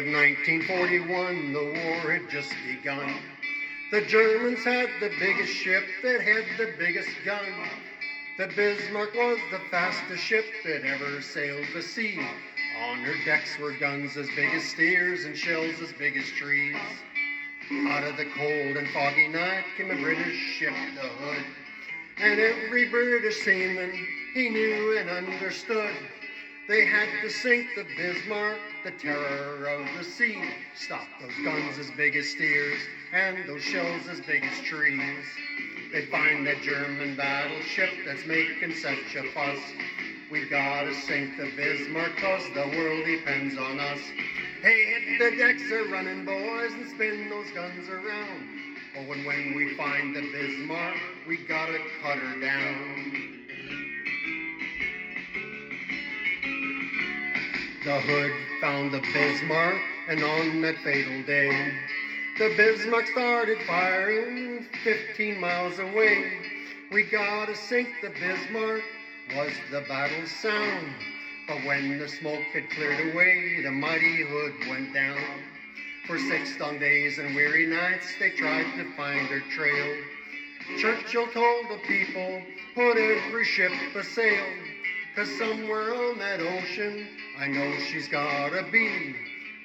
of 1941, the war had just begun. The Germans had the biggest ship that had the biggest gun. The Bismarck was the fastest ship that ever sailed the sea. On her decks were guns as big as steers and shells as big as trees. Out of the cold and foggy night came a British ship, the Hood. And every British seaman he knew and understood. They had to sink the Bismarck, the terror of the sea. Stop those guns as big as steers and those shells as big as trees. They find that German battleship that's making such a fuss. We gotta sink the Bismarck 'cause the world depends on us. Hey, hit the decks a-running, boys, and spin those guns around. Oh, and when we find the Bismarck, we gotta cut her down. The Hood found the Bismarck, and on that fatal day, the Bismarck started firing 15 miles away. We gotta sink the Bismarck, was the battle sound. But when the smoke had cleared away, the mighty Hood went down. For 6 long days and weary nights, they tried to find her trail. Churchill told the people, put every ship a-sail, 'cause somewhere on that ocean, I know she's gotta be.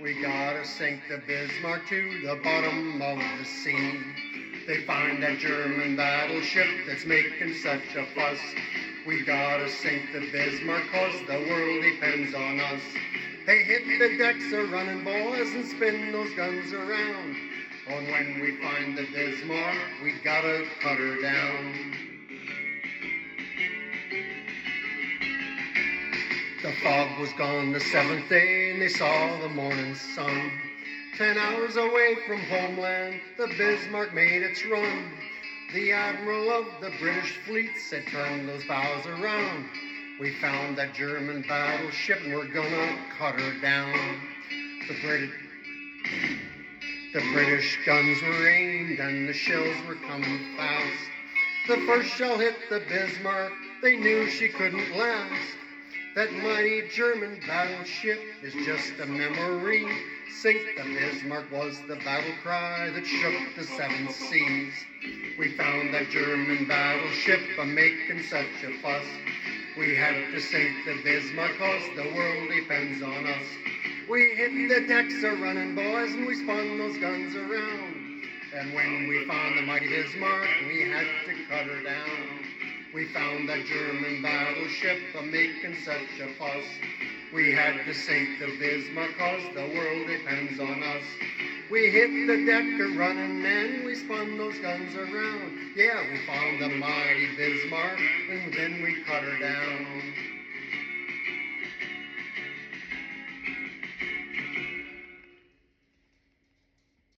We gotta sink the Bismarck to the bottom of the sea. They find that German battleship that's making such a fuss. We gotta sink the Bismarck 'cause the world depends on us. They hit the decks a-running, boys, and spin those guns around. Oh, and when we find the Bismarck, we gotta cut her down. The fog was gone the 7th day, and they saw the morning sun. 10 hours away from homeland, the Bismarck made its run. The admiral of the British fleet said, turn those bows around. We found that German battleship, and we're gonna cut her down. The British guns were aimed, and the shells were coming fast. The first shell hit the Bismarck, they knew she couldn't last. That mighty German battleship is just a memory. Sink the Bismarck was the battle cry that shook the 7 seas. We found that German battleship a-making such a fuss. We had to sink the Bismarck 'cause the world depends on us. We hit the decks a-running, boys, and we spun those guns around. And when we found the mighty Bismarck, we had to cut her down. We found that German battleship a-making such a fuss. We had to sink the Bismarck 'cause the world depends on us. We hit the deck a-running and we spun those guns around. Yeah, we found the mighty Bismarck and then we cut her down.